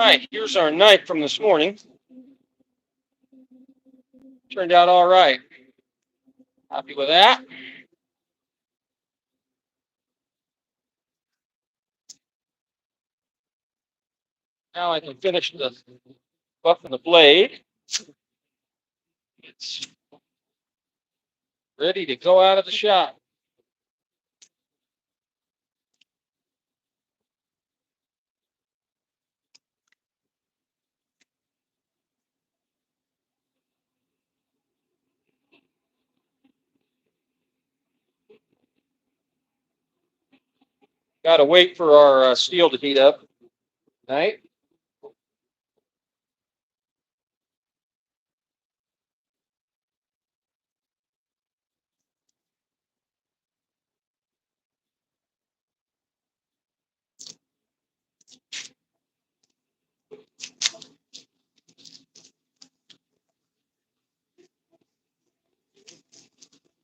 right, here's our knife from this morning. Turned out all right. Happy with that. Now I can finish the buffing the blade. It's ready to go out of the shop. Got to wait for our steel to heat up. Right?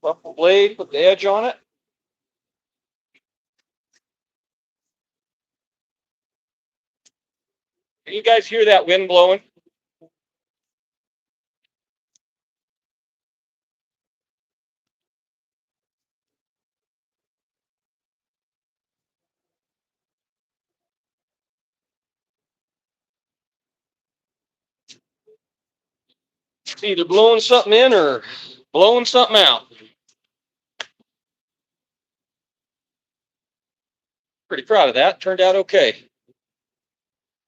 Buff the blade, put the edge on it. Can you guys hear that wind blowing? It's either blowing something in or blowing something out. Pretty proud of that. Turned out okay.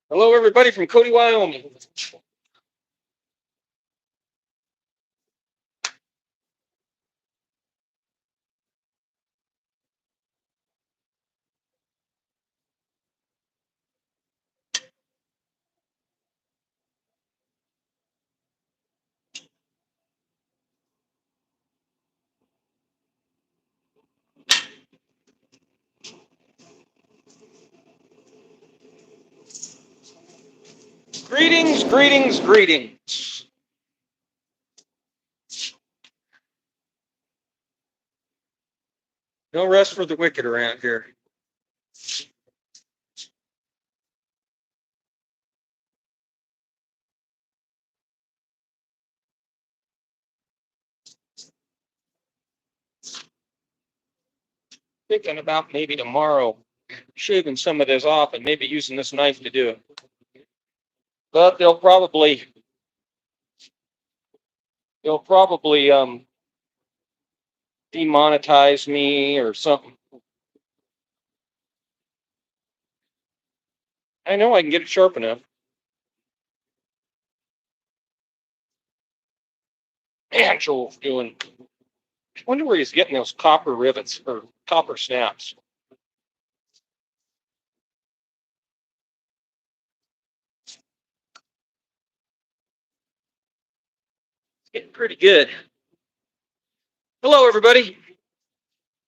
Hello, everybody from Cody, Wyoming. Greetings, greetings, greetings. No rest for the wicked around here. Thinking about maybe tomorrow shaving some of this off and maybe using this knife to do it. But they'll probably demonetize me or something. I know I can get it sharp enough. Man, Joel's doing. I wonder where he's getting those copper rivets or copper snaps. It's getting pretty good. Hello, everybody.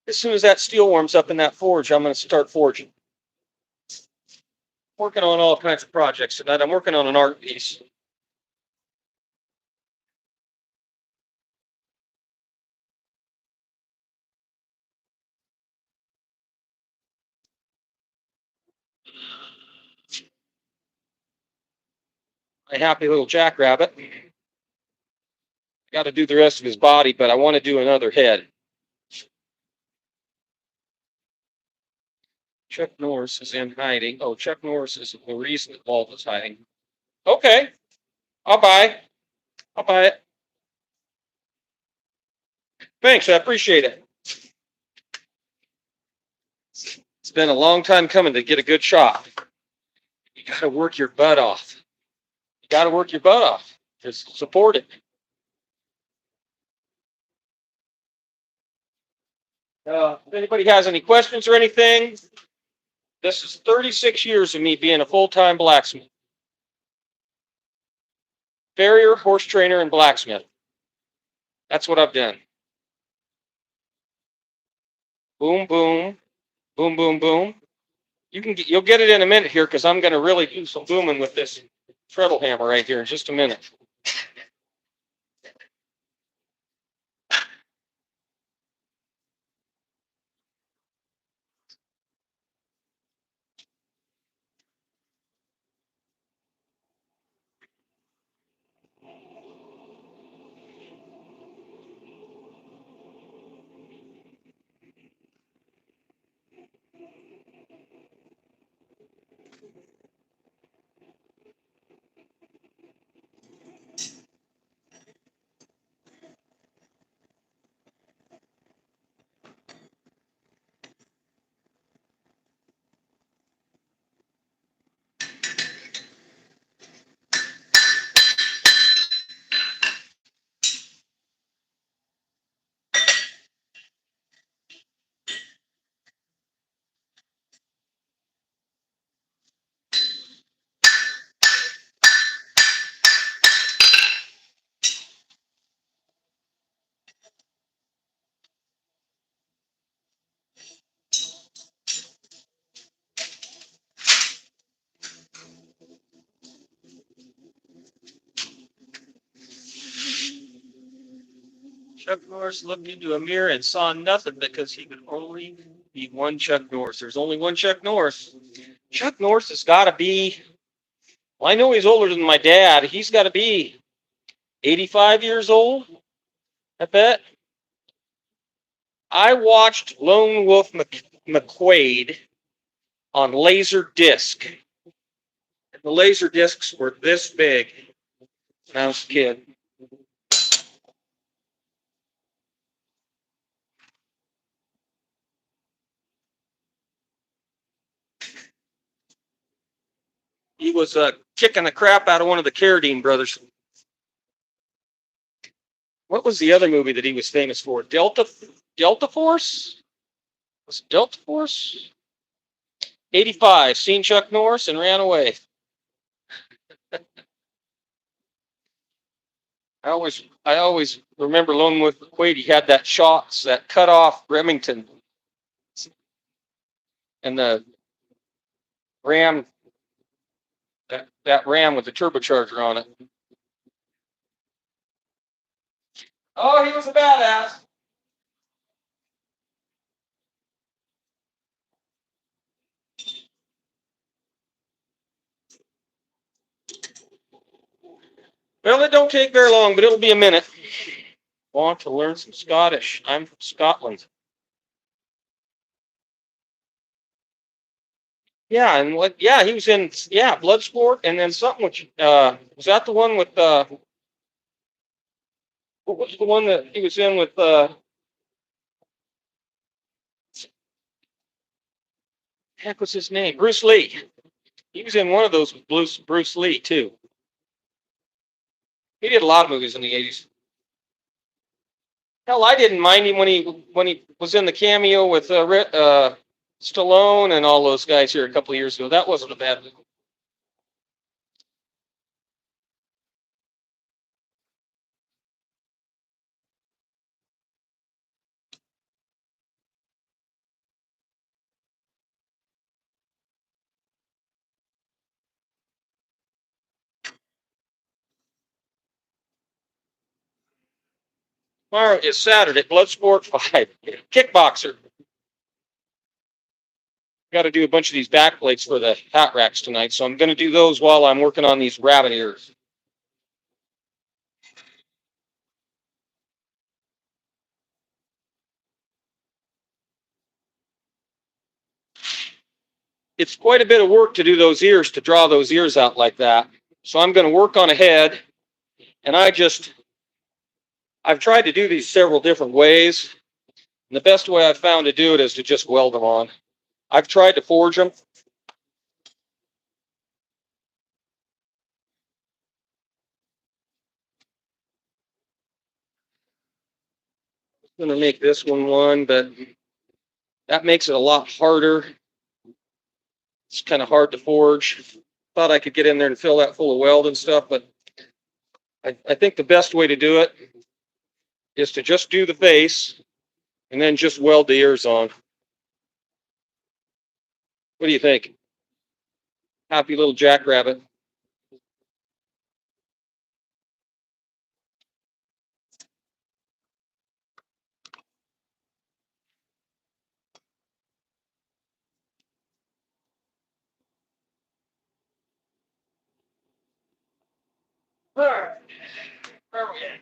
As soon as that steel warms up in that forge, I'm going to start forging. Working on all kinds of projects tonight. I'm working on an art piece. A happy little jackrabbit. Got to do the rest of his body, but I want to do another head. Chuck Norris is in hiding. Oh, Chuck Norris is the reason that Walt is hiding. Okay, I'll buy. I'll buy it. Thanks, I appreciate it. It's been a long time coming to get a good shot. You got to work your butt off. You got to work your butt off. Just support it. If anybody has any questions or anything, this is 36 years of me being a full-time blacksmith. Farrier, horse trainer, and blacksmith. That's what I've done. Boom, boom, boom, boom, boom. You'll get it in a minute here because I'm going to really do some booming with this treadle hammer right here in just a minute. Chuck Norris looked into a mirror and saw nothing because he could only be one Chuck Norris. There's only one Chuck Norris. Chuck Norris has got to be, well, I know he's older than my dad. He's got to be 85 years old, I bet. I watched Lone Wolf McQuade on laser disc. And the laser discs were this big when I was a kid. He was kicking the crap out of one of the Carradine brothers. What was the other movie that he was famous for? Delta Force? Was it Delta Force? 85. Seen Chuck Norris and ran away. I always remember Lone Wolf McQuade. He had that shots that cut off Remington, and the Ram, that Ram with the turbocharger on it. Oh, he was a badass. Well, it don't take very long, but it'll be a minute. Want to learn some Scottish? I'm from Scotland. Yeah, and what? Yeah, he was in Bloodsport, and then something which was that the one with what was the one that he was in with heck was his name? Bruce Lee. He was in one of those with Bruce Lee too. He did a lot of movies in the 80s. Hell, I didn't mind him when he was in the cameo with Stallone and all those guys here a couple of years ago. That wasn't a bad movie. Tomorrow is Saturday, Bloodsport 5. Kickboxer. Got to do a bunch of these back plates for the hat racks tonight, so I'm going to do those while I'm working on these rabbit ears. It's quite a bit of work to do those ears, to draw those ears out like that. So I'm going to work on a head, and I've tried to do these several different ways. And the best way I've found to do it is to just weld them on. I've tried to forge them. I'm going to make this one, but that makes it a lot harder. It's kind of hard to forge. Thought I could get in there and fill that full of weld and stuff, but I think the best way to do it is to just do the face and then just weld the ears on. What do you think? Happy little jackrabbit. All right. Where are we at?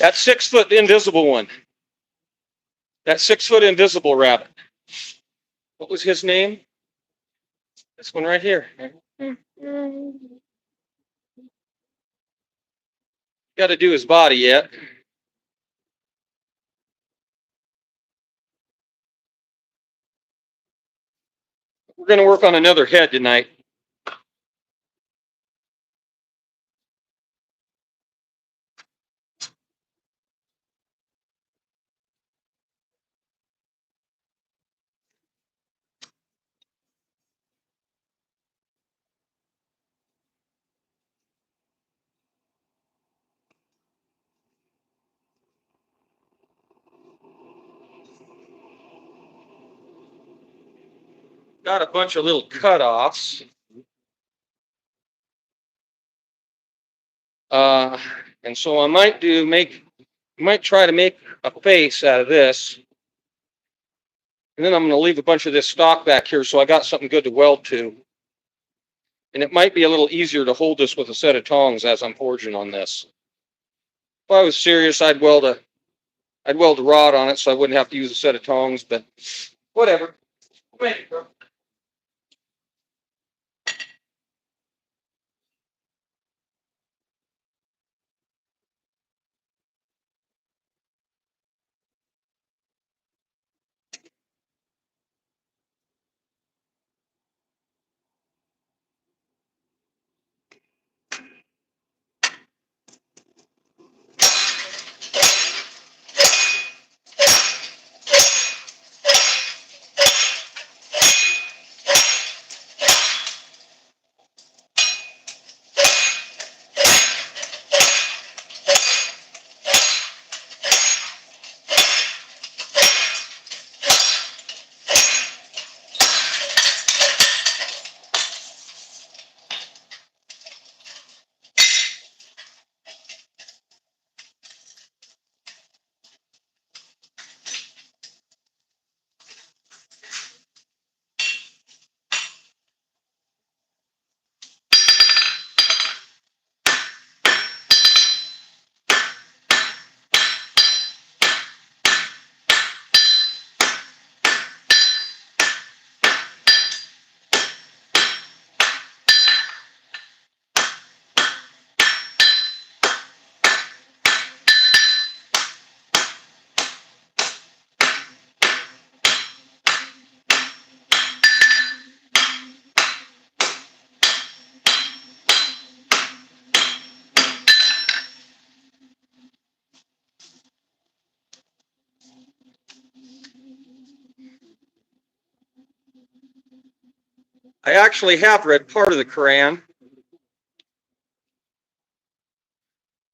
That 6-foot invisible one. That 6-foot invisible rabbit. What was his name? This one right here. Got to do his body yet. We're going to work on another head tonight. Got a bunch of little cutoffs. And so I might try to make a face out of this. And then I'm going to leave a bunch of this stock back here so I got something good to weld to. And it might be a little easier to hold this with a set of tongs as I'm forging on this. If I was serious, I'd weld a rod on it so I wouldn't have to use a set of tongs, but whatever. Make it, bro. I actually have read part of the Quran.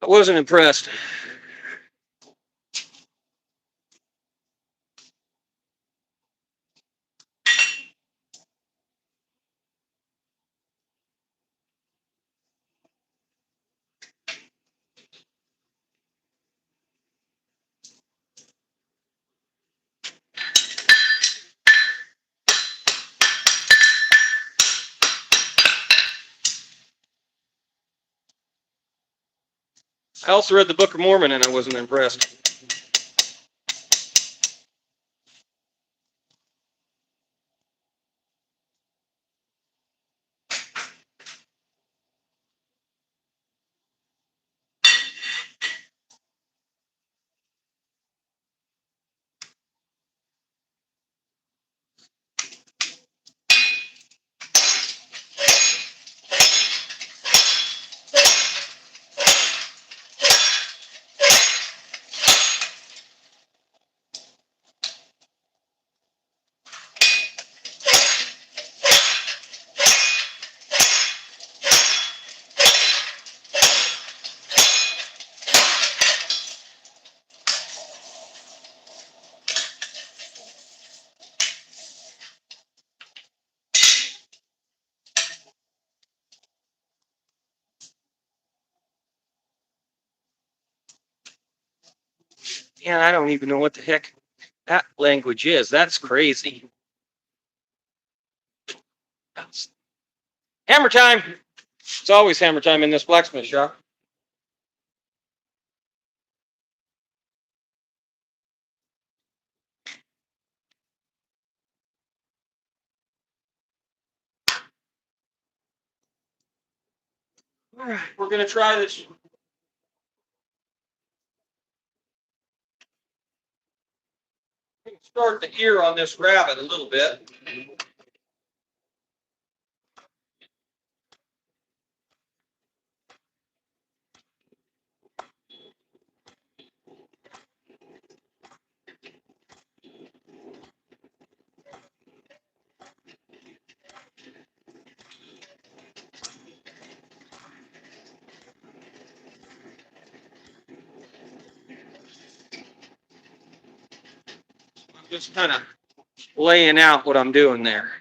I wasn't impressed. I also read the Book of Mormon and I wasn't impressed. Man, I don't even know what the heck that language is. That's crazy. Hammer time. It's always hammer time in this blacksmith shop. All right, we're going to try this. Start the ear on this rabbit a little bit. I'm just kind of laying out what I'm doing there.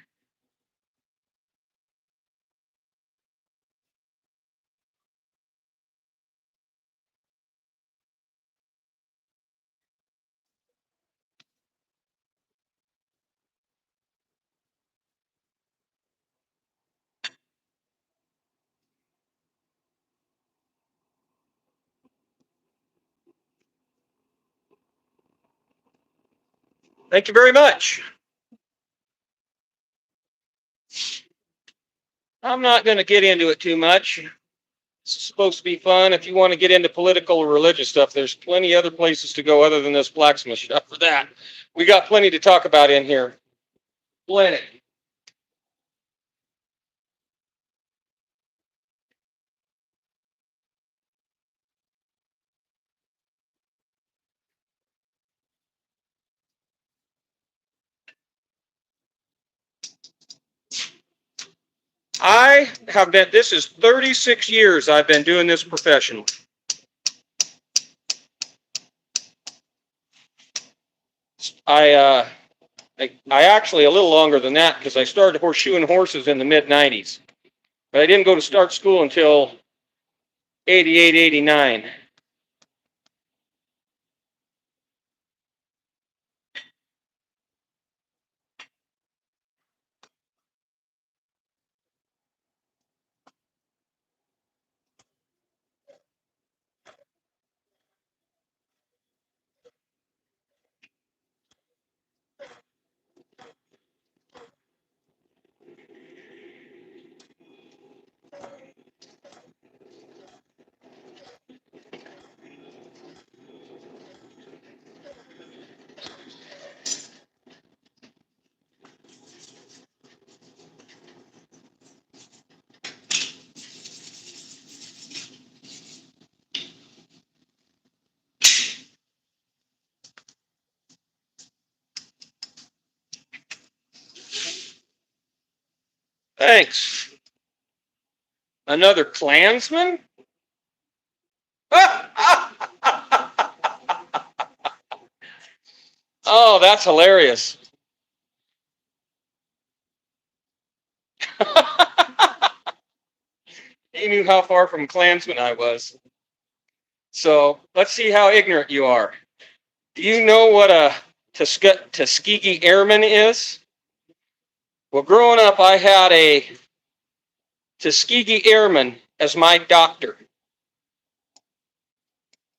Thank you very much. I'm not going to get into it too much. It's supposed to be fun. If you want to get into political or religious stuff, there's plenty other places to go other than this blacksmith shop for that. We got plenty to talk about in here. Plenty. I have been, this is 36 years I've been doing this professionally. I actually a little longer than that because I started horseshoeing horses in the mid-90s. But I didn't go to start school until 88, 89. Thanks. Another Klansman? Oh, that's hilarious. He knew how far from Klansman I was. So let's see how ignorant you are. Do you know what a Tuskegee Airman is? Well, growing up, I had a Tuskegee Airman as my doctor.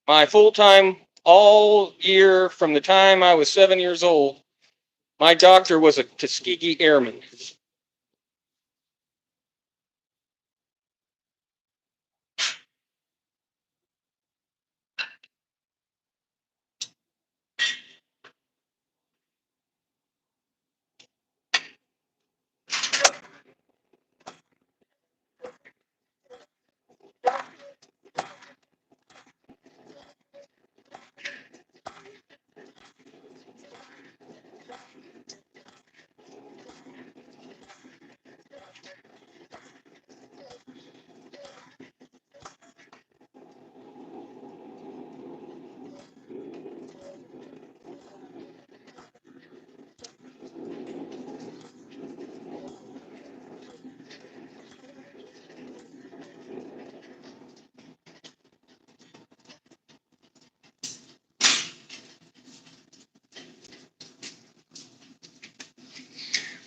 My full-time, all year from the time I was 7 years old, my doctor was a Tuskegee Airman.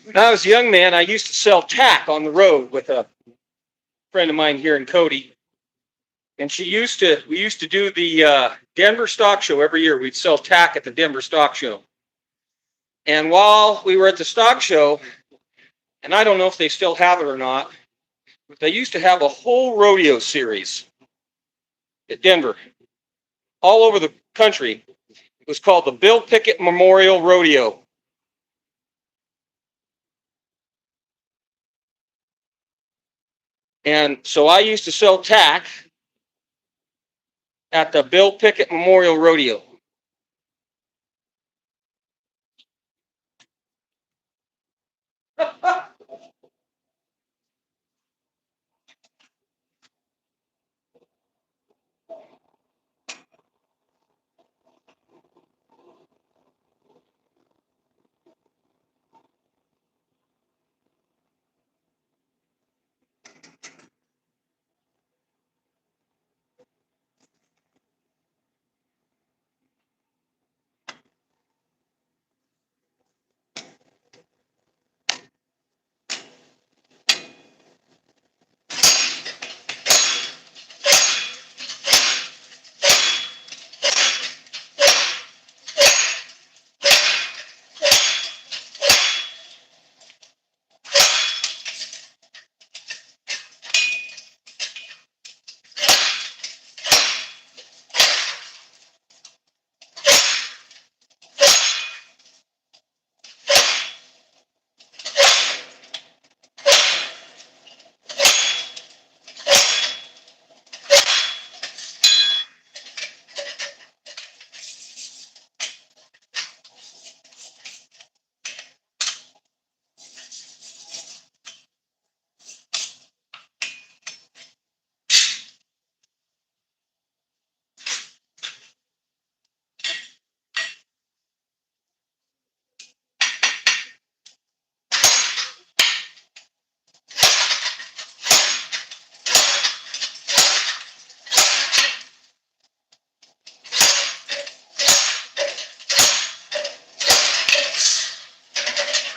When I was a young man, I used to sell tack on the road with a friend of mine here in Cody. And we used to do the Denver Stock Show every year. We'd sell tack at the Denver Stock Show. And while we were at the stock show, and I don't know if they still have it or not, They used to have a whole rodeo series at Denver, all over the country. It was called the Bill Pickett Memorial Rodeo. And so I used to sell tack at the Bill Pickett Memorial Rodeo.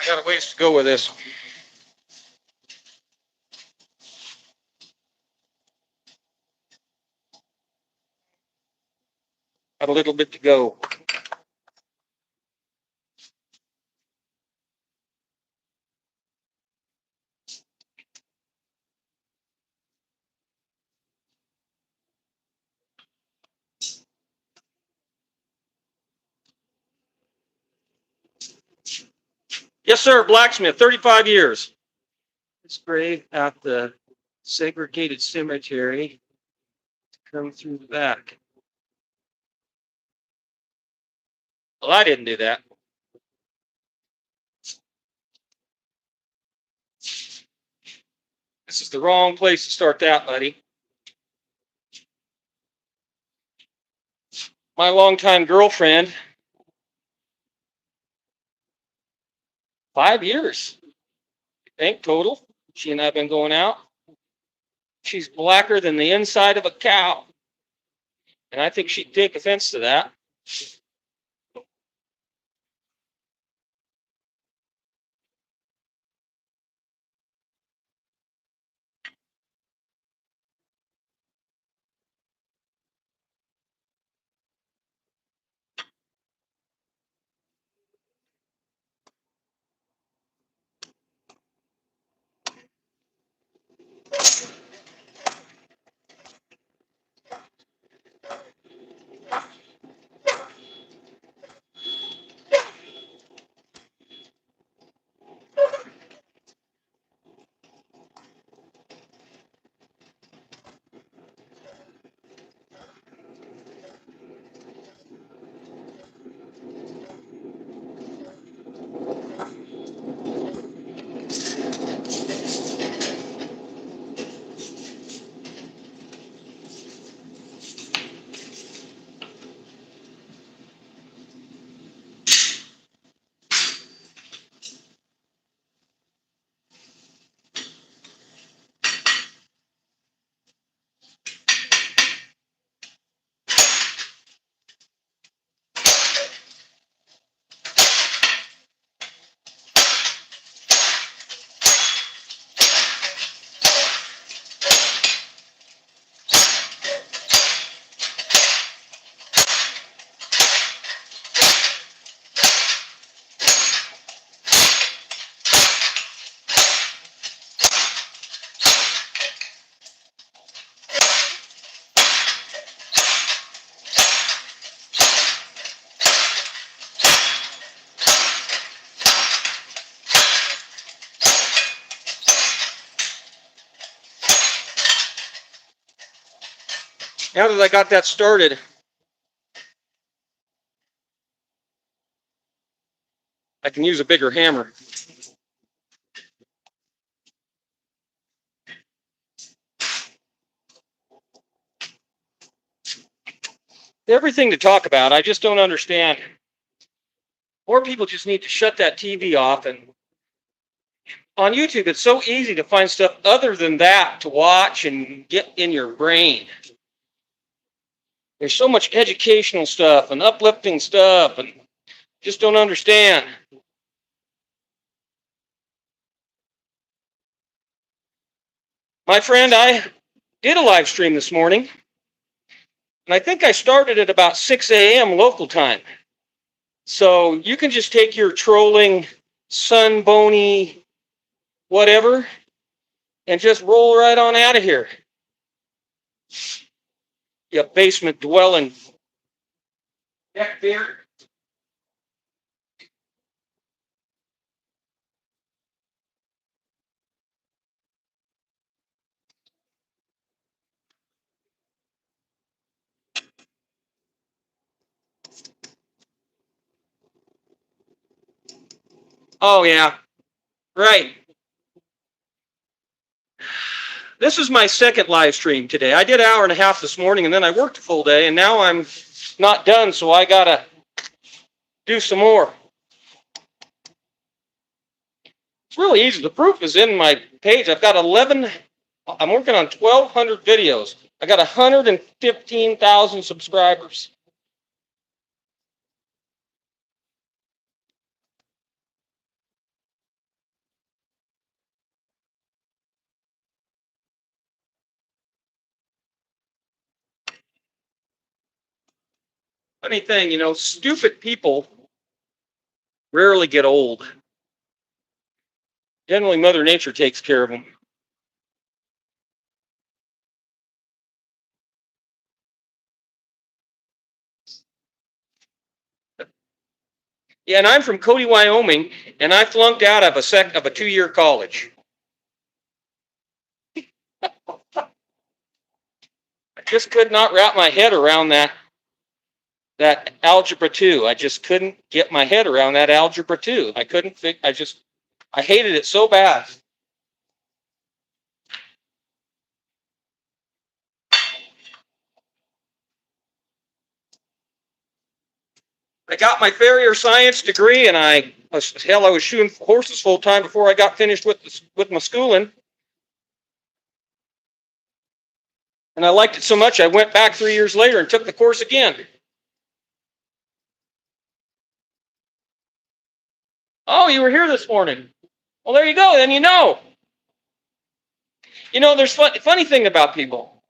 I got a ways to go with this. Got a little bit to go. Yes, sir, blacksmith, 35 years. This grave at the segregated cemetery. Come through the back. Well, I didn't do that. This is the wrong place to start that, buddy. My longtime girlfriend, 5 years, I think, total. She and I have been going out. She's blacker than the inside of a cow. And I think she'd take offense to that. Now that I got that started, I can use a bigger hammer. Everything to talk about, I just don't understand. More people just need to shut that TV off. And on YouTube, it's so easy to find stuff other than that to watch and get in your brain. There's so much educational stuff and uplifting stuff, and just don't understand. My friend, I did a live stream this morning, and I think I started at about 6 a.m. local time. So you can just take your trolling, sun-bony, whatever, and just roll right on out of here. You basement dwelling neck beard. Oh, yeah. Right. This is my second live stream today. I did an hour and a half this morning, and then I worked a full day, and now I'm not done, so I got to do some more. It's really easy. The proof is in my page. I've got I'm working on 1,200 videos. I got 115,000 subscribers. Funny thing, stupid people rarely get old. Generally, Mother Nature takes care of them. Yeah, and I'm from Cody, Wyoming, and I flunked out of a 2-year college. I just could not wrap my head around that algebra 2. I just couldn't get my head around that algebra 2. I couldn't I hated it so bad. I got my farrier science degree, and I was shooting horses full time before I got finished with my schooling. And I liked it so much, I went back 3 years later and took the course again. Oh, you were here this morning. Well, there you go. Then you know. There's funny thing about people.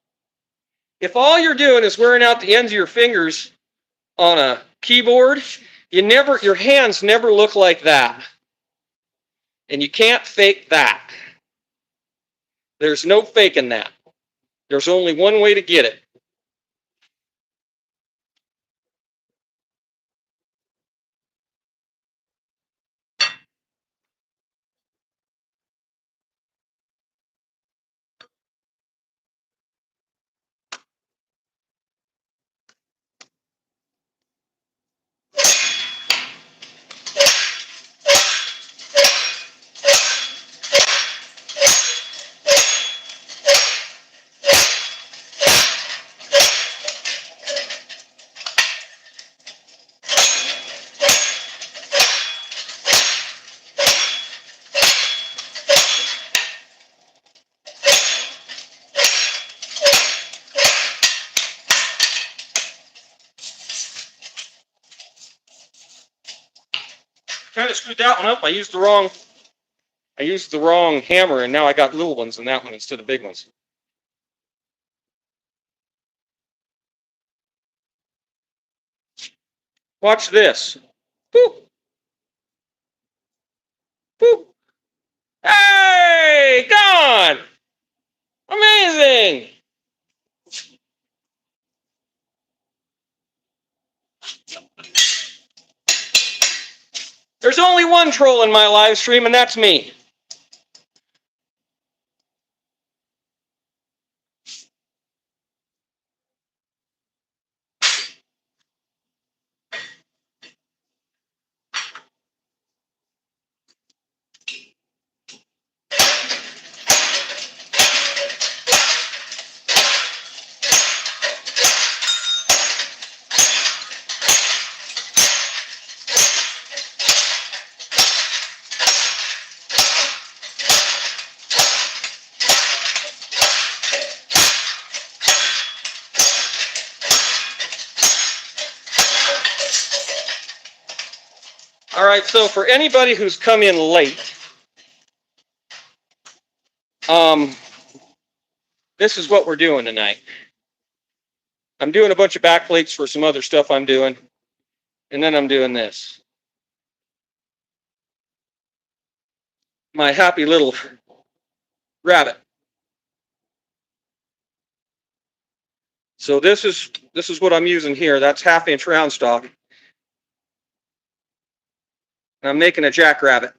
If all you're doing is wearing out the ends of your fingers on a keyboard, your hands never look like that. And you can't fake that. There's no faking that. There's only one way to get it. Kind of screwed that one up. I used the wrong hammer, and now I got little ones in that one instead of big ones. Watch this. Boop. Boop. Hey, gone. Amazing. There's only one troll in my live stream, and that's me. All right, so for anybody who's come in late, this is what we're doing tonight. I'm doing a bunch of back plates for some other stuff I'm doing, and then I'm doing this. My happy little rabbit. So this is what I'm using here. That's 1/2 inch round stock. And I'm making a jackrabbit.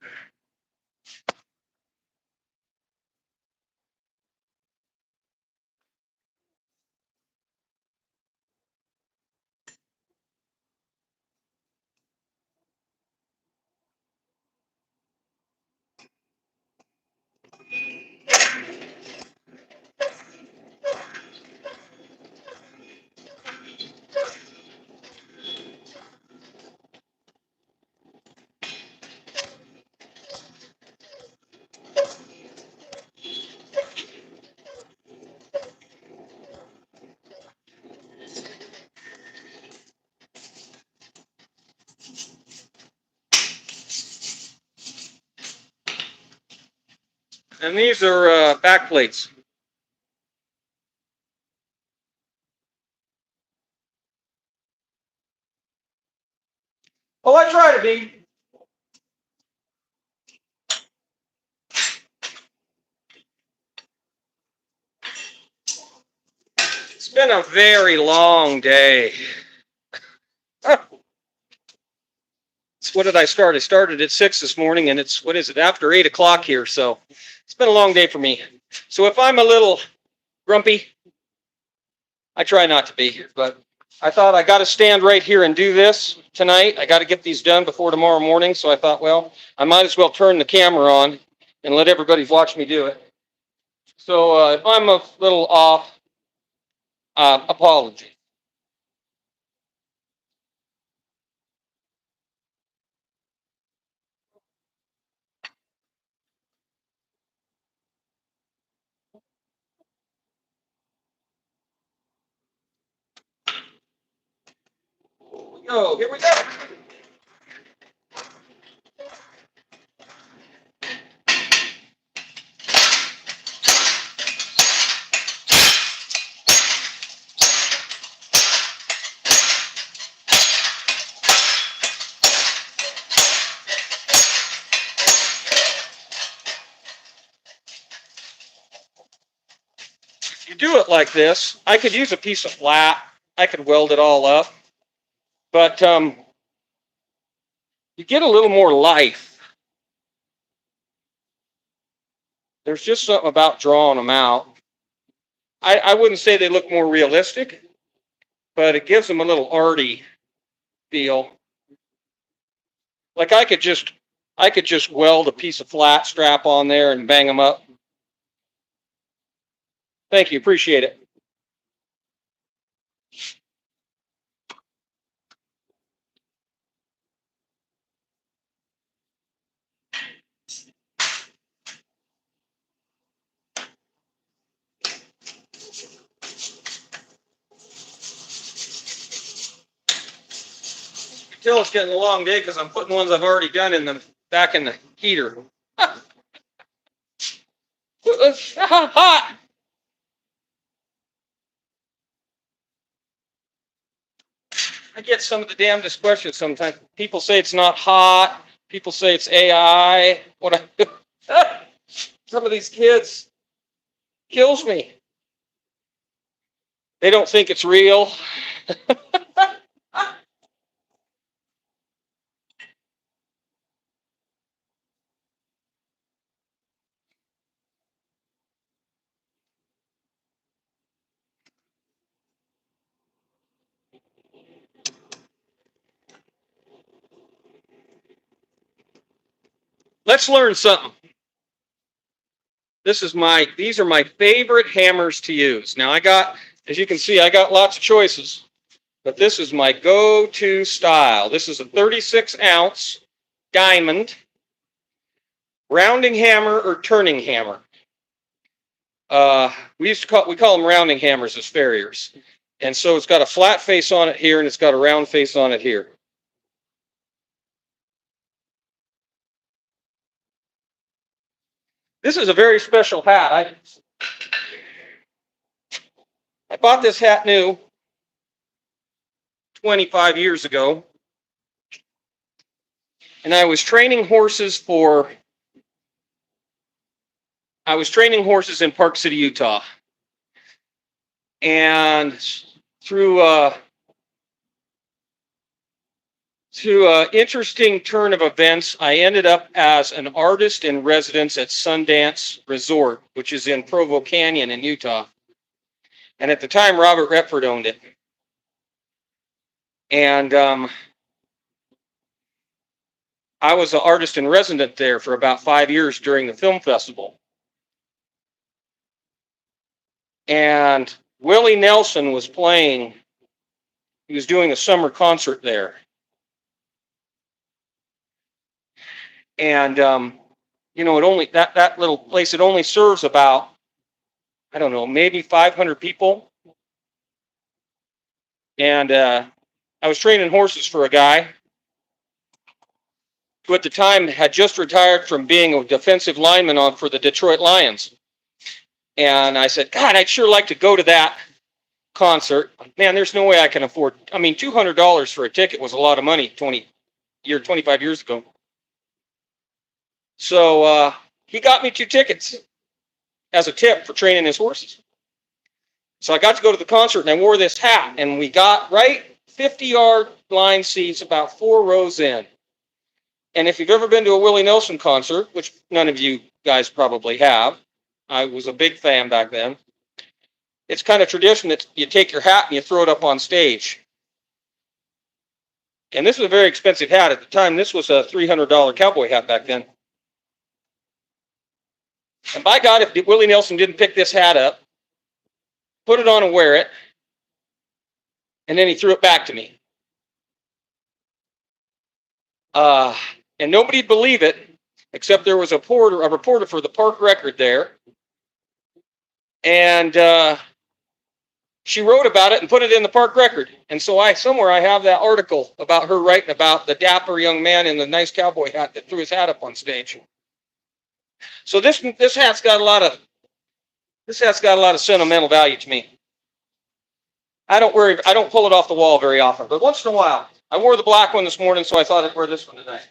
And these are back plates. Well, I try to be. It's been a very long day. What did I start? I started at 6 this morning, and it's, what is it, after 8 o'clock here. So it's been a long day for me. So if I'm a little grumpy, I try not to be. But I thought I got to stand right here and do this tonight. I got to get these done before tomorrow morning. So I thought, well, I might as well turn the camera on and let everybody watch me do it. So if I'm a little off, apology. Oh, here we go. If you do it like this, I could use a piece of flat. I could weld it all up. But you get a little more life. There's just something about drawing them out. I wouldn't say they look more realistic, but it gives them a little arty feel. Like I could just weld a piece of flat strap on there and bang them up. Thank you, appreciate it. Still, it's getting a long day because I'm putting ones I've already done in the back in the heater. It's hot. I get some of the damnedest questions sometimes. People say it's not hot. People say it's AI. What I do? Some of these kids kills me. They don't think it's real. Let's learn something. These are my favorite hammers to use. Now as you can see, I got lots of choices, but this is my go-to style. This is a 36-ounce diamond rounding hammer or turning hammer. We call them rounding hammers as farriers. And so it's got a flat face on it here, and it's got a round face on it here. This is a very special hat. I bought this hat new 25 years ago, and I was training horses in Park City, Utah. And through an interesting turn of events, I ended up as an artist in residence at Sundance Resort, which is in Provo Canyon in Utah. And at the time, Robert Redford owned it. And I was an artist in residence there for about 5 years during the film festival. And Willie Nelson was playing. He was doing a summer concert there. And, that little place, it only serves about, I don't know, maybe 500 people. And I was training horses for a guy who at the time had just retired from being a defensive lineman for the Detroit Lions. And I said, God, I'd sure like to go to that concert. Man, there's no way I can afford. I mean, $200 for a ticket was a lot of money 25 years ago. So he got me 2 tickets as a tip for training his horses. So I got to go to the concert, and I wore this hat, and we got right 50-yard line seats, about 4 rows in. And if you've ever been to a Willie Nelson concert, which none of you guys probably have, I was a big fan back then. It's kind of tradition that you take your hat and you throw it up on stage. And this was a very expensive hat at the time. This was a $300 cowboy hat back then. And by God, if Willie Nelson didn't pick this hat up, put it on and wear it, and then he threw it back to me. And nobody'd believe it, except there was a reporter for the Park Record there. And she wrote about it and put it in the Park Record. And so somewhere I have that article about her writing about the dapper young man in the nice cowboy hat that threw his hat up on stage. So this hat's got a lot of sentimental value to me. I don't pull it off the wall very often, but once in a while. I wore the black one this morning, so I thought I'd wear this one tonight.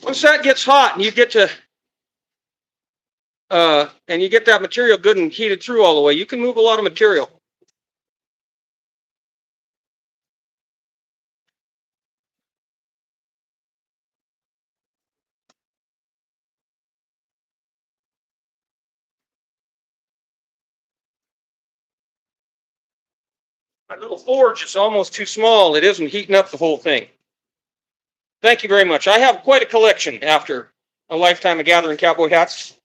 Once that gets hot and you get that material good and heated through all the way, you can move a lot of material. My little forge is almost too small. It isn't heating up the whole thing. Thank you very much. I have quite a collection after a lifetime of gathering cowboy hats.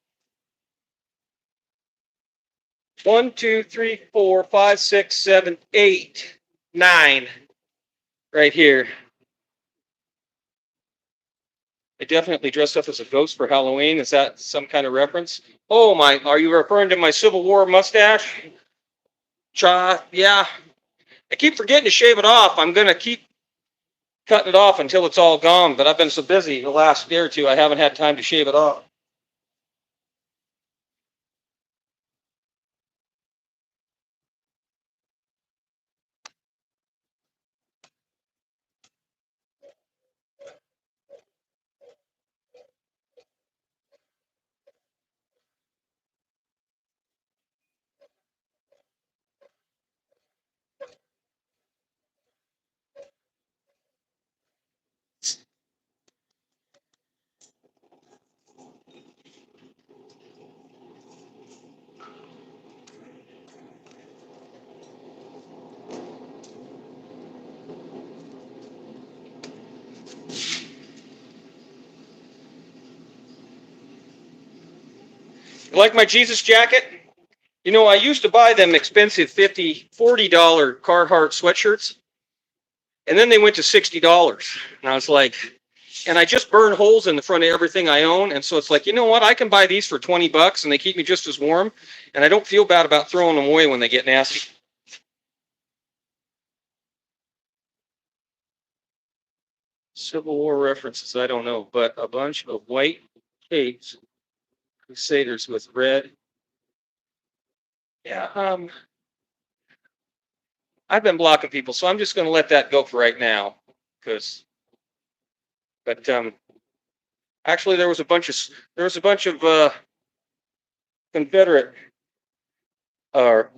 1, 2, 3, 4, 5, 6, 7, 8, 9 right here. I definitely dressed up as a ghost for Halloween. Is that some kind of reference? Oh my, are you referring to my Civil War mustache? Yeah. I keep forgetting to shave it off. I'm going to keep cutting it off until it's all gone, but I've been so busy the last day or two, I haven't had time to shave it off. You like my Jesus jacket? You know, I used to buy them expensive $40 Carhartt sweatshirts, and then they went to $60. And I was like, and I just burn holes in the front of everything I own. And so it's like, you know what? I can buy these for $20 and they keep me just as warm. And I don't feel bad about throwing them away when they get nasty. Civil War references, I don't know, but a bunch of white capes, crusaders with red. Yeah, I've been blocking people, so I'm just going to let that go for right now. But actually, there was a bunch of Confederate, or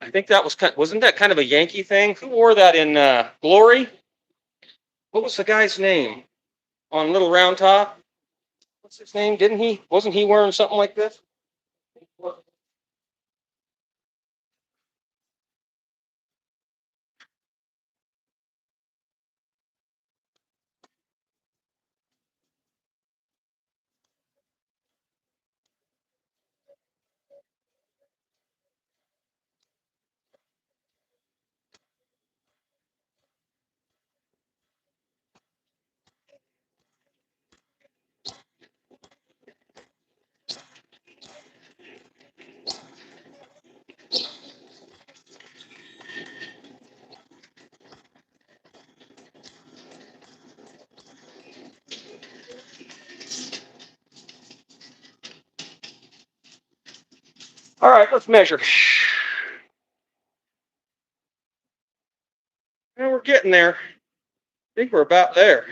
I think that wasn't that kind of a Yankee thing? Who wore that in Glory? What was the guy's name on Little Round Top? What's his name? Wasn't he wearing something like this? All right, let's measure. And we're getting there. I think we're about there.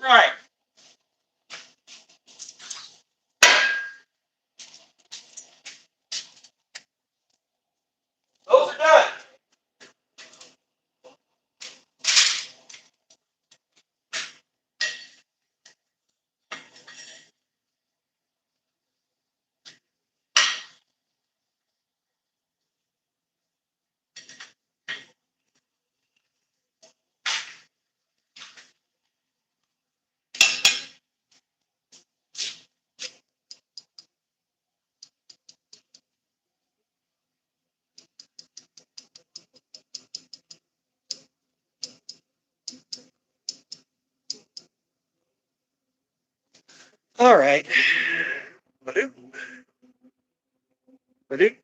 Right. Those are done. All right. Ba-doop. Ba-doop.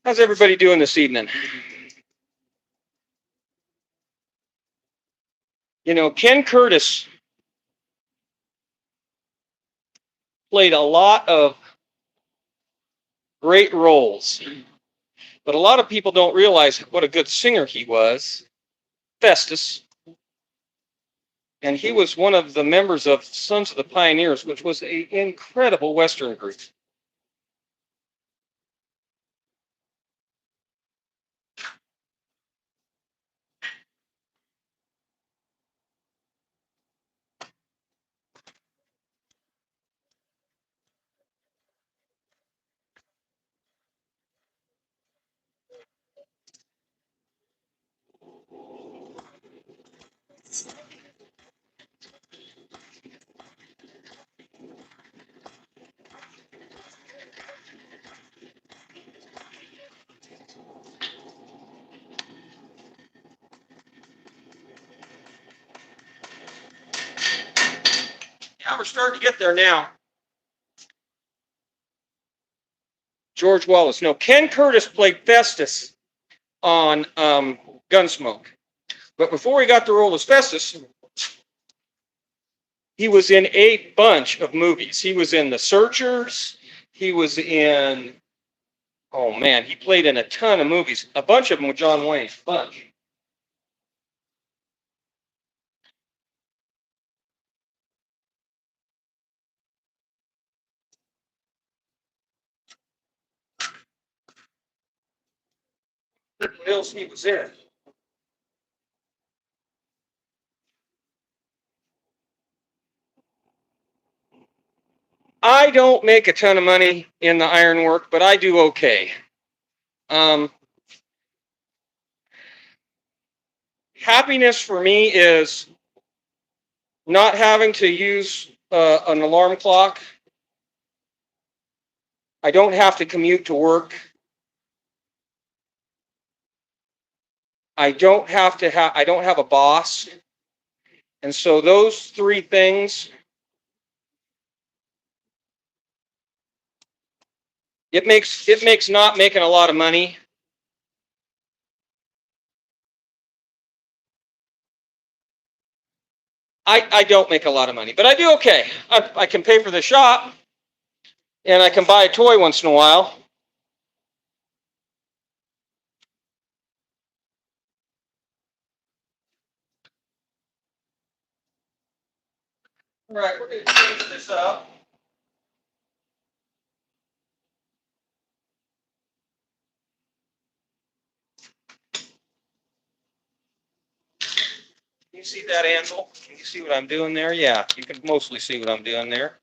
How's everybody doing this evening? You know, Ken Curtis played a lot of great roles, but a lot of people don't realize what a good singer he was. Festus, and he was one of the members of Sons of the Pioneers, which was an incredible Western group. Yeah, we're starting to get there now. George Wallace. No, Ken Curtis played Festus on Gunsmoke. But before he got the role as Festus, he was in a bunch of movies. He was in The Searchers. He was in, oh man, he played in a ton of movies. A bunch of them with John Wayne. A bunch. What else he was in? I don't make a ton of money in the ironwork, but I do okay. Happiness for me is not having to use an alarm clock. I don't have to commute to work. I don't have a boss. And so those three things, it makes not making a lot of money. I don't make a lot of money, but I do okay. I can pay for the shop, and I can buy a toy once in a while. All right, we're going to change this up. Can you see that anvil? Can you see what I'm doing there? Yeah, you can mostly see what I'm doing there.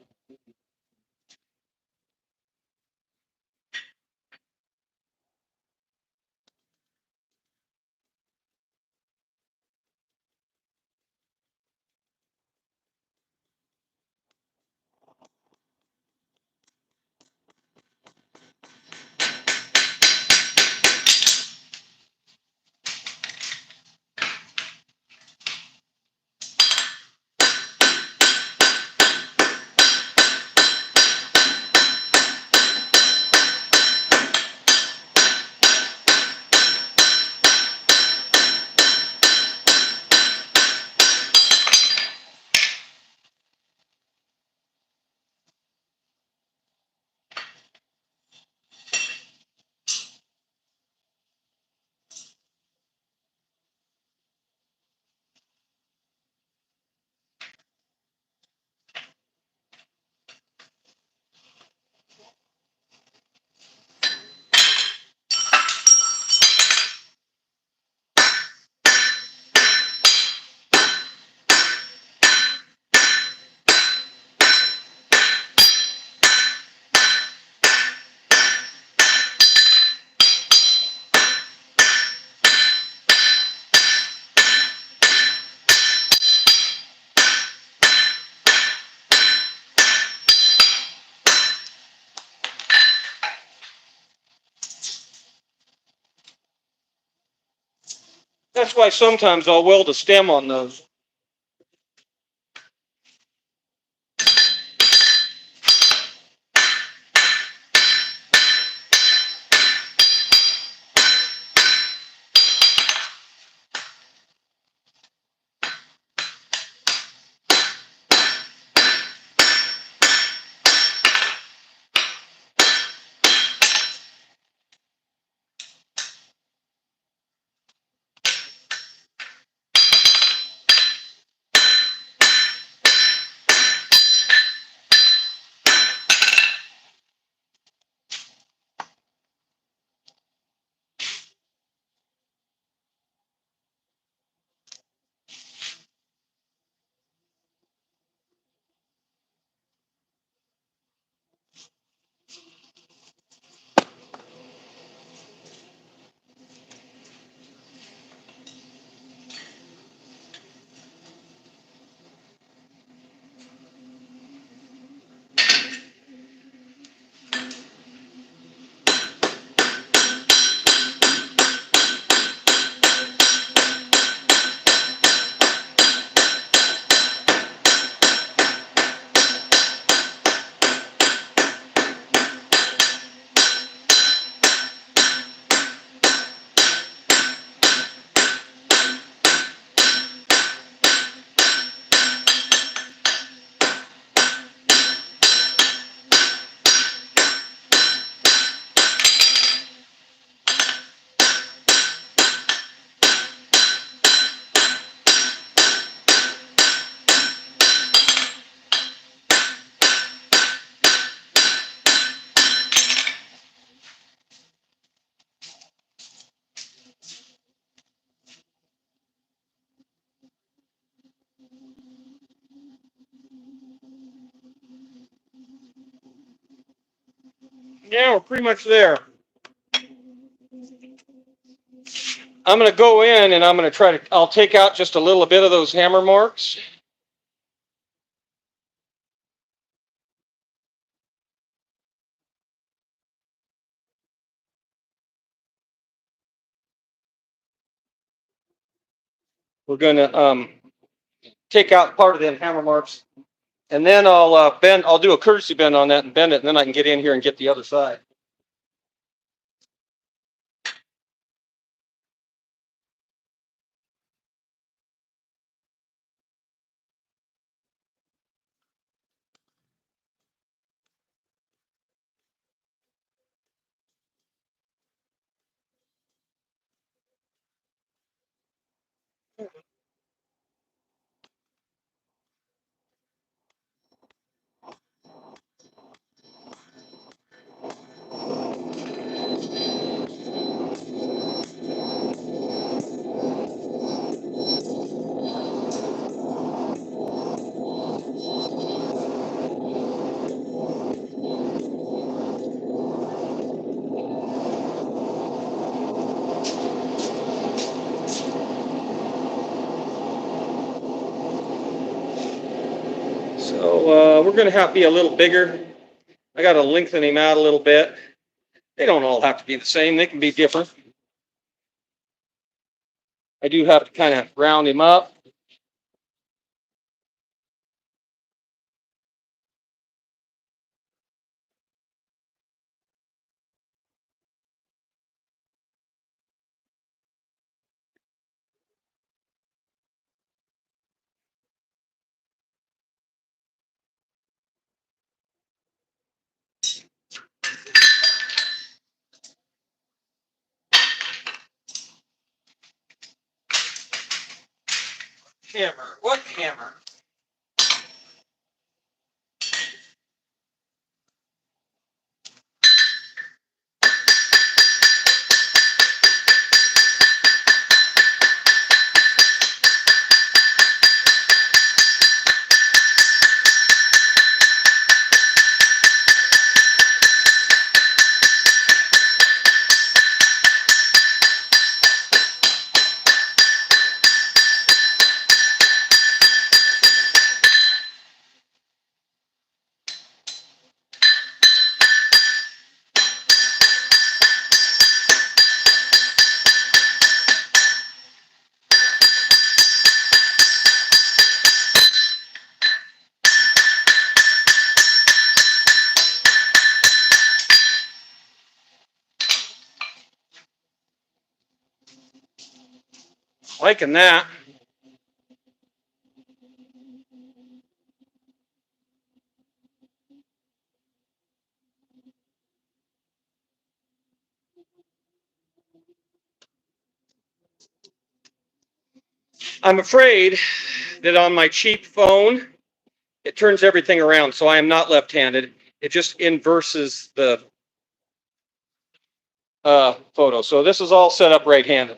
That's why sometimes I'll weld a stem on those. Yeah, we're pretty much there. I'm going to go in and I'm going to I'll take out just a little bit of those hammer marks. We're going to take out part of the hammer marks, and then I'll do a courtesy bend on that and bend it, and then I can get in here and get the other side. So we're going to have to be a little bigger. I got to lengthen him out a little bit. They don't all have to be the same. They can be different. I do have to kind of round him up. Hammer. What hammer? Liking that. I'm afraid that on my cheap phone, it turns everything around. So I am not left-handed. It just inverses the photo. So this is all set up right-handed.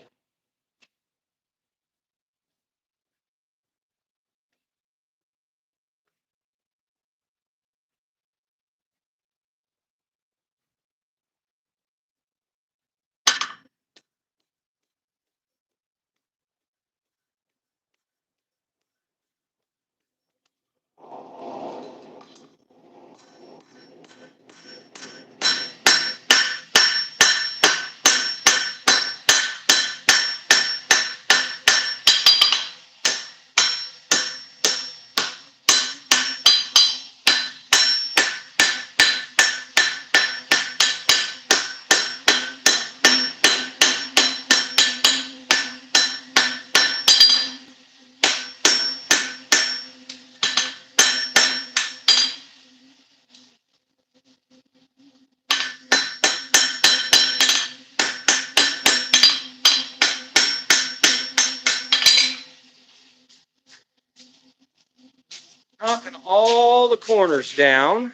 Knocking all the corners down.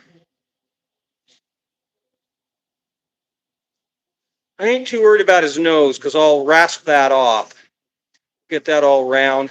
I ain't too worried about his nose because I'll rasp that off. Get that all round.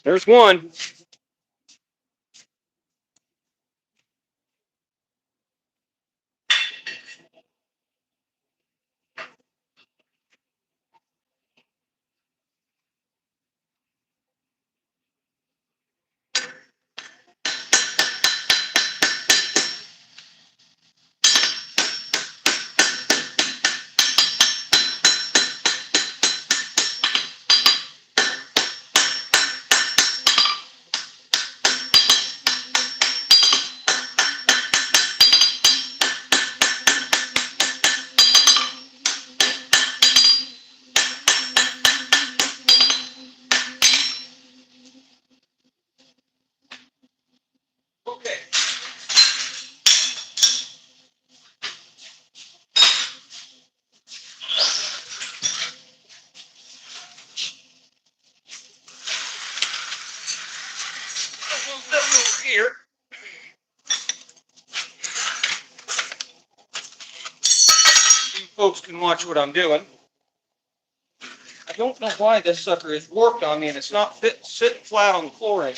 There's one. Okay. Move that over here. You folks can watch what I'm doing. I don't know why this sucker is warped on me and it's not sitting flat on the floor.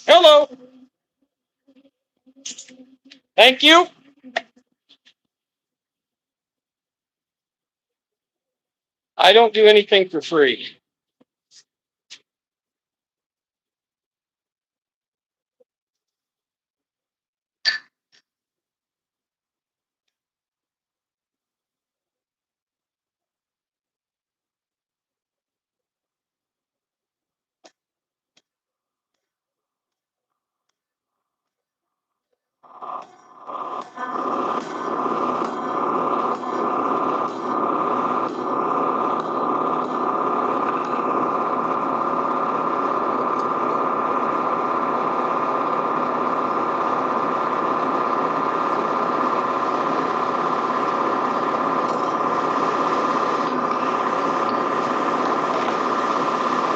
Hello. Thank you. I don't do anything for free.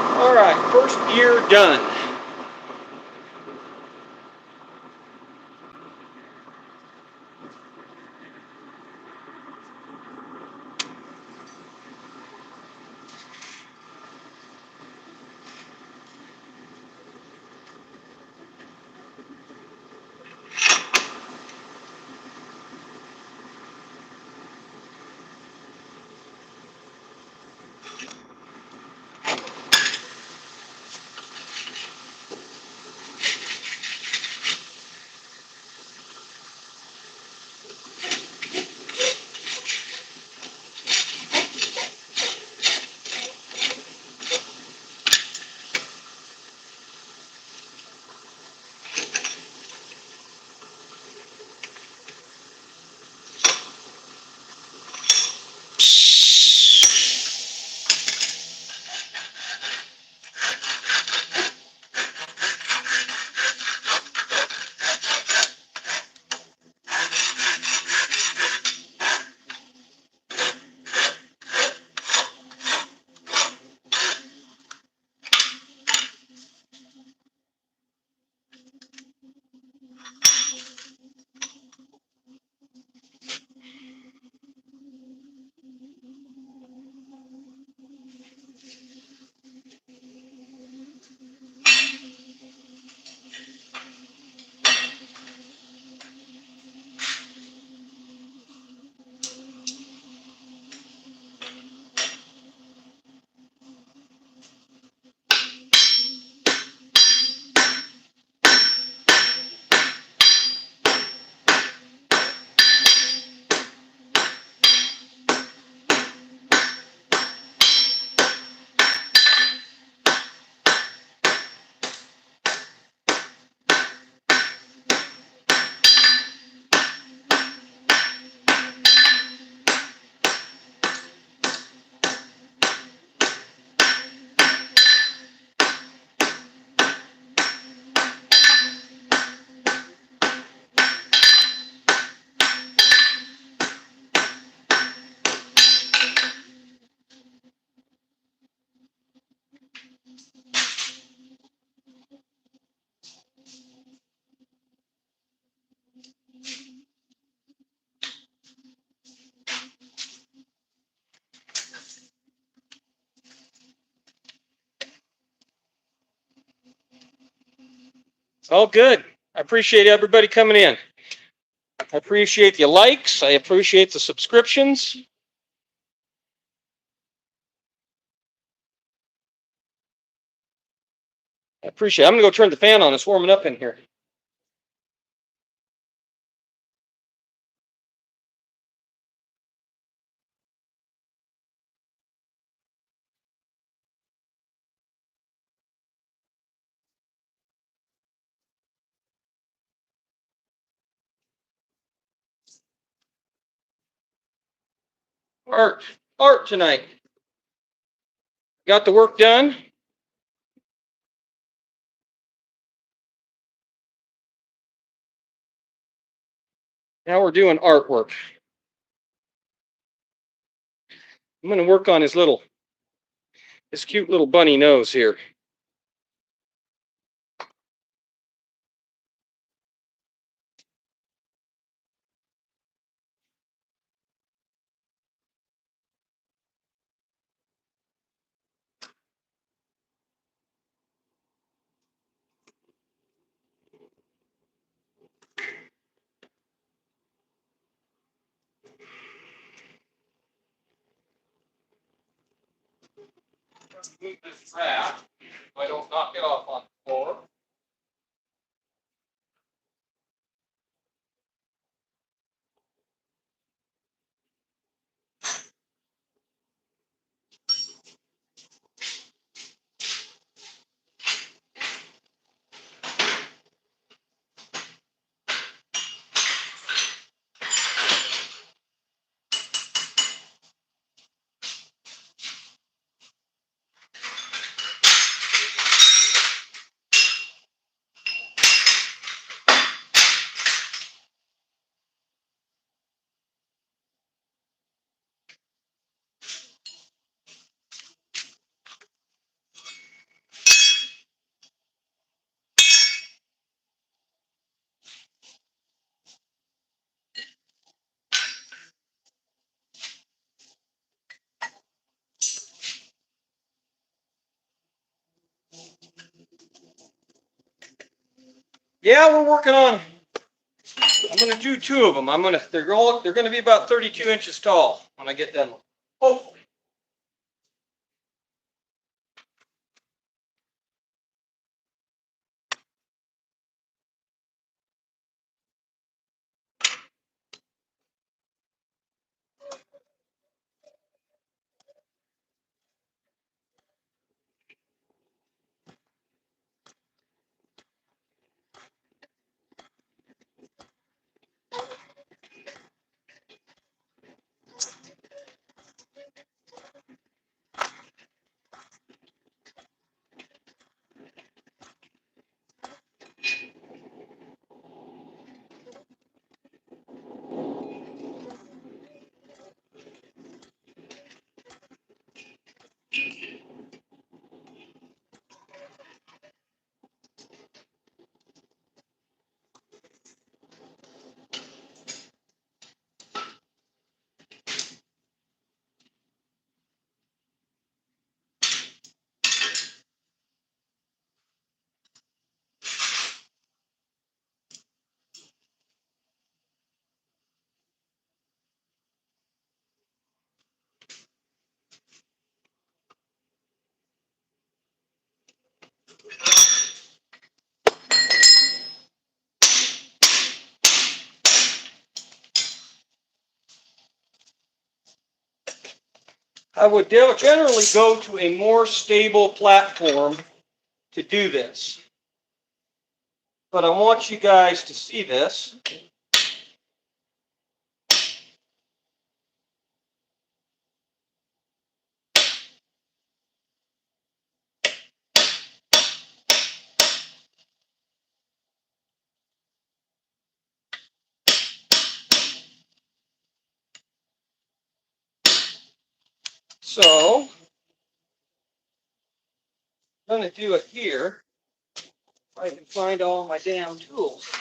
All right, first gear done. It's all good. I appreciate everybody coming in. I appreciate the likes. I appreciate the subscriptions. I appreciate it. I'm going to go turn the fan on. It's warming up in here. Art tonight. Got the work done. Now we're doing artwork. I'm going to work on his cute little bunny nose here. Move this wrap so I don't knock it off on the floor. Yeah, we're working on. I'm going to do 2 of them. They're going to be about 32 inches tall when I get done. Hopefully. I would generally go to a more stable platform to do this. But I want you guys to see this. So I'm going to do it here. If I can find all my damn tools.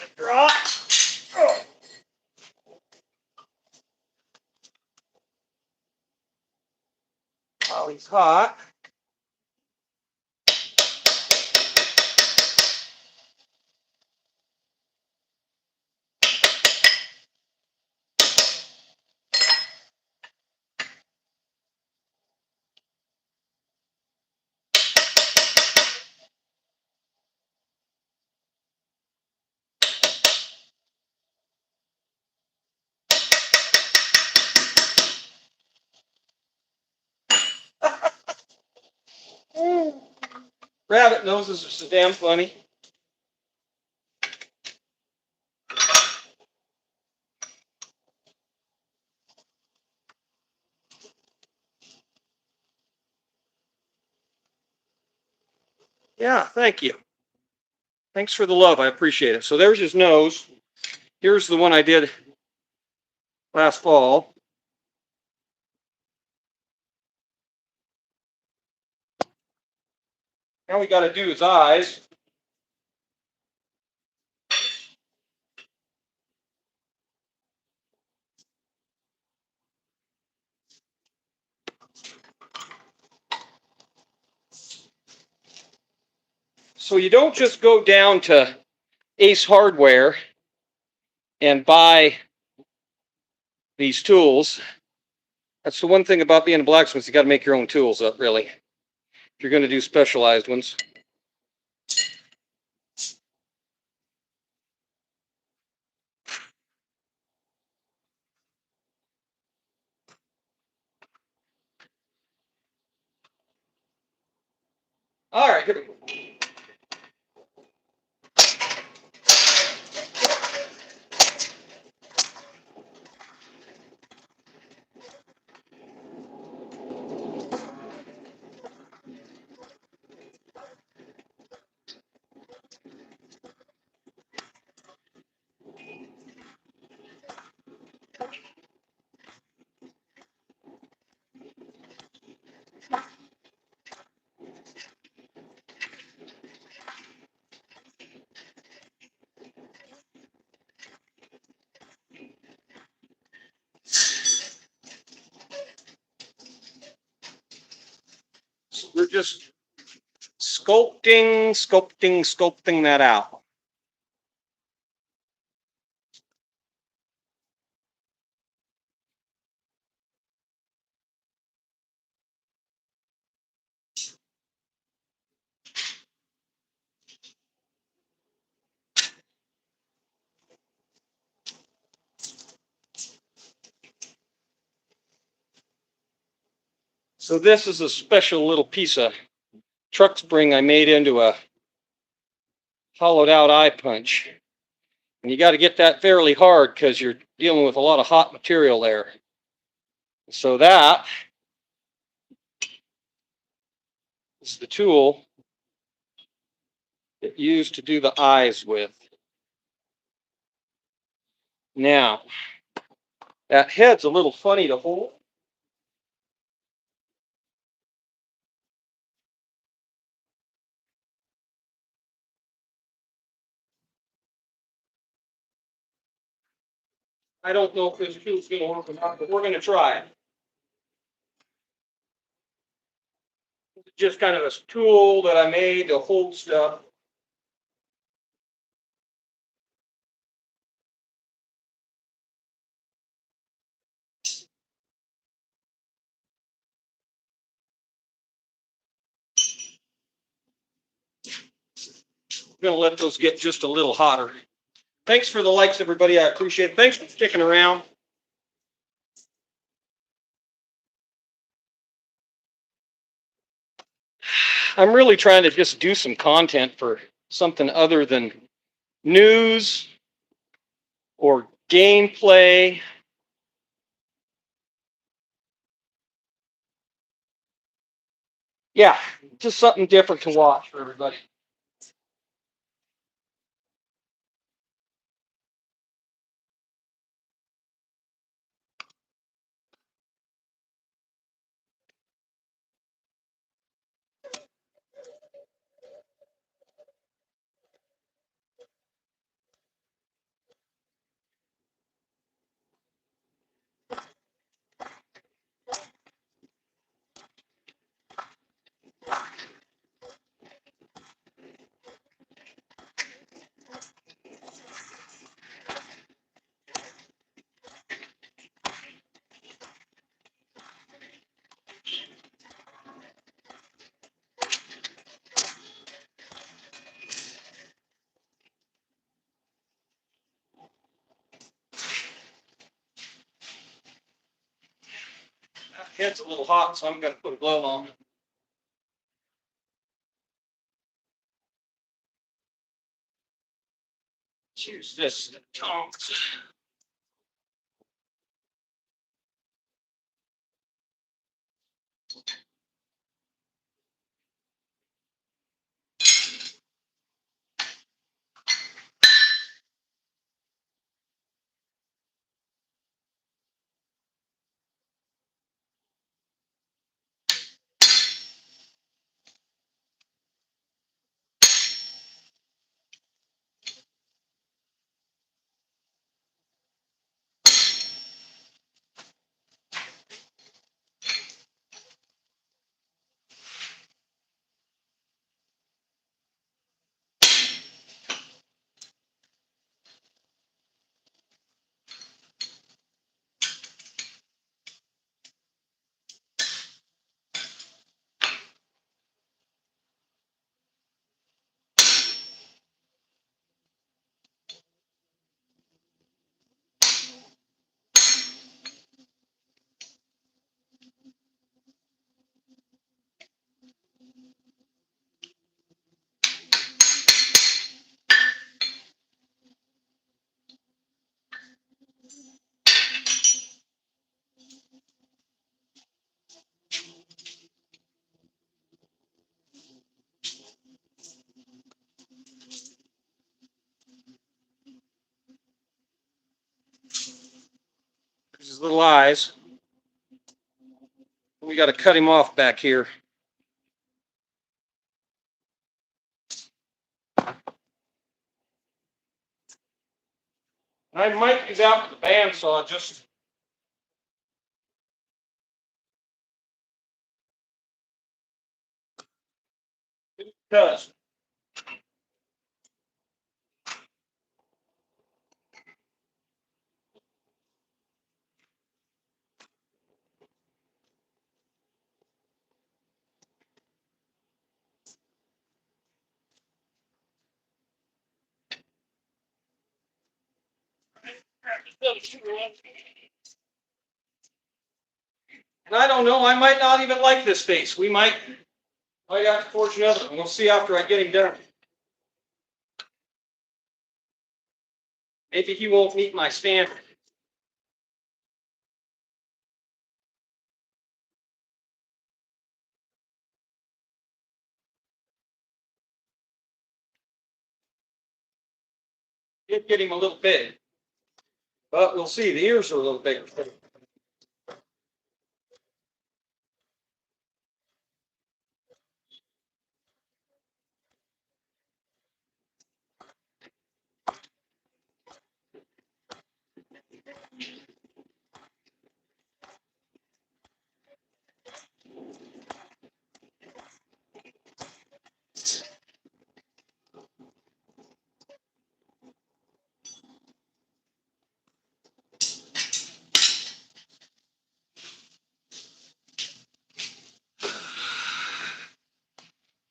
While he's hot. Rabbit noses are so damn funny. Yeah, thank you. Thanks for the love. I appreciate it. So there's his nose. Here's the one I did last fall. Now we got to do his eyes. So you don't just go down to Ace Hardware and buy these tools. That's the one thing about being a blacksmith, you got to make your own tools up, really, if you're going to do specialized ones. All right, here we go. So we're just sculpting that out. So this is a special little piece of truck spring I made into a hollowed out eye punch. And you got to get that fairly hard because you're dealing with a lot of hot material there. So that is the tool that you use to do the eyes with. Now, that head's a little funny to hold. I don't know if this tool's going to work or not, but we're going to try it. It's just kind of a tool that I made to hold stuff. I'm going to let those get just a little hotter. Thanks for the likes, everybody. I appreciate it. Thanks for sticking around. I'm really trying to just do some content for something other than news or gameplay. Yeah, just something different to watch for everybody. That head's a little hot, so I'm going to put a glove on. Use this tongs. his little eyes. We got to cut him off back here. I might use out with the bandsaw just because. And I don't know, I might not even like this face. We might have to forge another one. We'll see after I get him done. Maybe he won't meet my standard. Did get him a little big, but we'll see. The ears are a little bigger.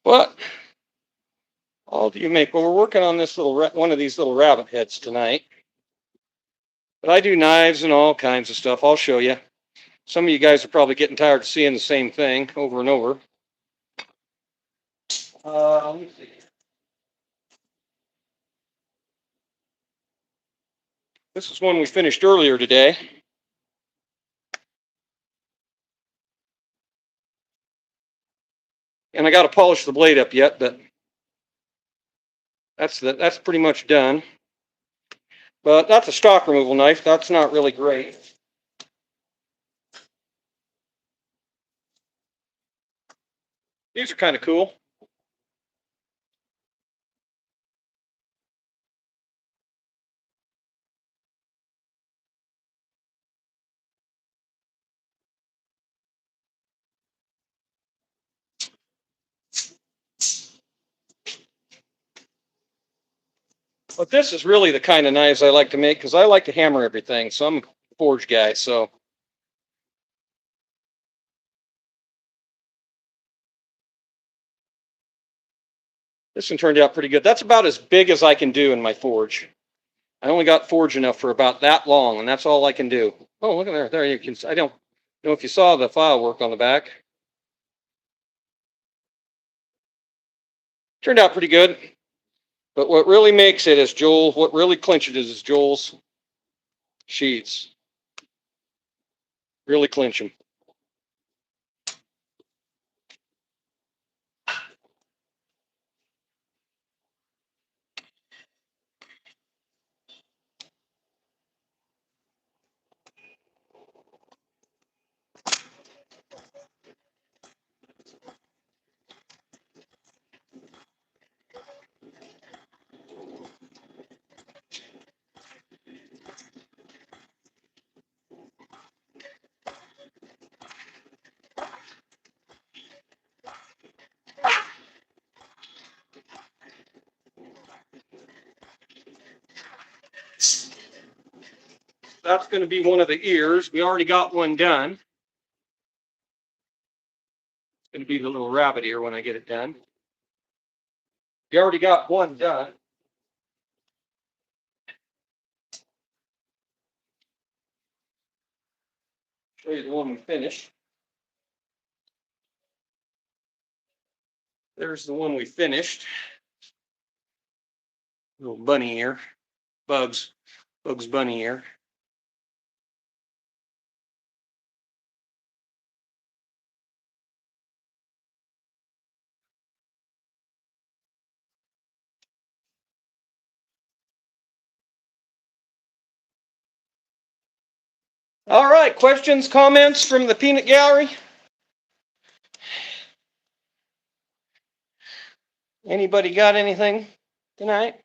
What all do you make? Well, we're working on this little one of these little rabbit heads tonight. But I do knives and all kinds of stuff. I'll show you. Some of you guys are probably getting tired of seeing the same thing over and over. Let me see. This is one we finished earlier today. And I got to polish the blade up yet, but that's pretty much done. But that's a stock removal knife. That's not really great. These are kind of cool. But this is really the kind of knives I like to make because I like to hammer everything. So I'm a forge guy. So this one turned out pretty good. That's about as big as I can do in my forge. I only got forge enough for about that long, and that's all I can do. Oh, look at there. There you can. I don't know if you saw the file work on the back. Turned out pretty good. But what really makes it is what really clinches it is Joel's sheets. Really clinch them. That's going to be one of the ears. We already got one done. It's going to be the little rabbit ear when I get it done. We already got one done. Show you the one we finished. There's the one we finished. Little bunny ear. Bugs bunny ear. All right, questions, comments from the peanut gallery? Anybody got anything tonight?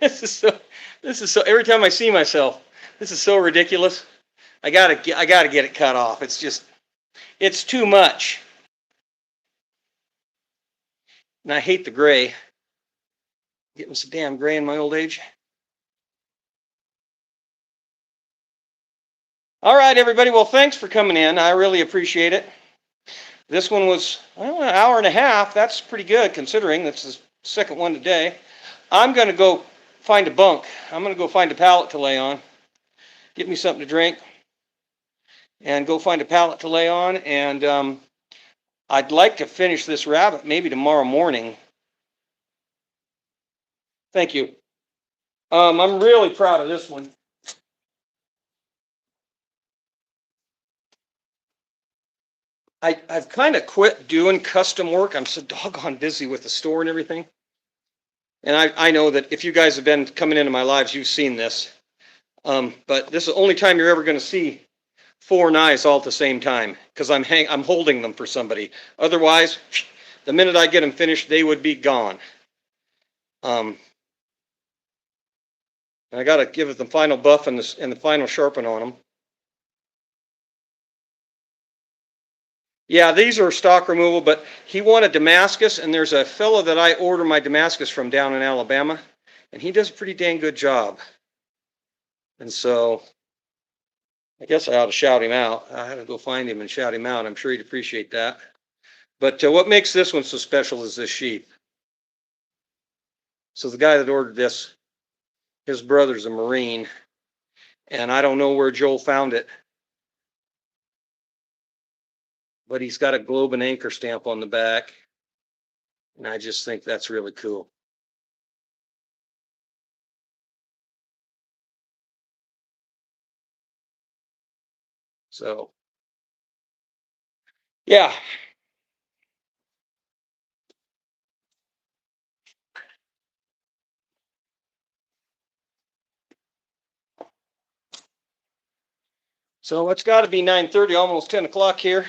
This is so every time I see myself, this is so ridiculous. I gotta get it cut off. It's too much. And I hate the gray. Getting some damn gray in my old age. All right, everybody. Well, thanks for coming in. I really appreciate it. This one was an hour and a half. That's pretty good considering that's the second one today. I'm going to go find a bunk. I'm going to go find a pallet to lay on. Get me something to drink. And go find a pallet to lay on. And I'd like to finish this rabbit maybe tomorrow morning. Thank you. I'm really proud of this one. I've kind of quit doing custom work. I'm so doggone busy with the store and everything. And I know that if you guys have been coming into my lives, you've seen this. But this is the only time you're ever going to see 4 knives all at the same time because I'm holding them for somebody. Otherwise, the minute I get them finished, they would be gone. And I got to give it the final buff and the final sharpen on them. Yeah, these are stock removal, but he wanted Damascus, and there's a fellow that I order my Damascus from down in Alabama, and he does a pretty dang good job. And so I guess I ought to shout him out. I had to go find him and shout him out. I'm sure he'd appreciate that. But what makes this one so special is this sheath. So the guy that ordered this, his brother's a Marine, and I don't know where Joel found it, but he's got a globe and anchor stamp on the back, and I just think that's really cool. So, yeah. So it's got to be 9:30, almost 10 o'clock here.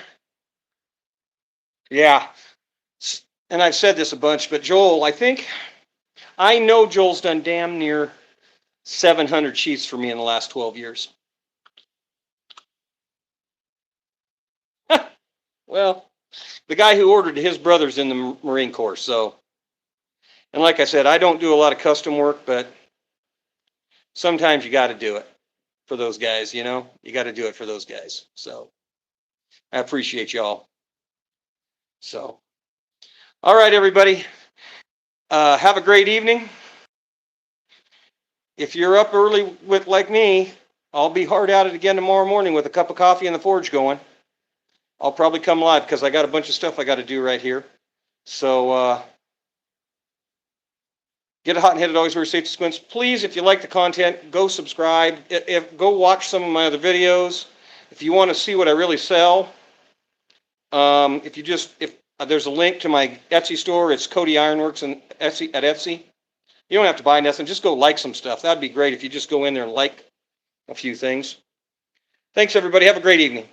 Yeah. And I've said this a bunch, but Joel, I know Joel's done damn near 700 sheaths for me in the last 12 years. Well, the guy who ordered his brother's in the Marine Corps, so. And like I said, I don't do a lot of custom work, but sometimes you got to do it for those guys, you know? You got to do it for those guys. So I appreciate y'all. So, all right, everybody. Have a great evening. If you're up early like me, I'll be hard at it again tomorrow morning with a cup of coffee and the forge going. I'll probably come live because I got a bunch of stuff I got to do right here. So get it hot and hit it always very safe to squints. Please, if you like the content, go subscribe. Go watch some of my other videos. If you want to see what I really sell, if there's a link to my Etsy store, it's Cody Iron Works at Etsy. You don't have to buy nothing. Just go like some stuff. That'd be great if you just go in there and like a few things. Thanks, everybody. Have a great evening.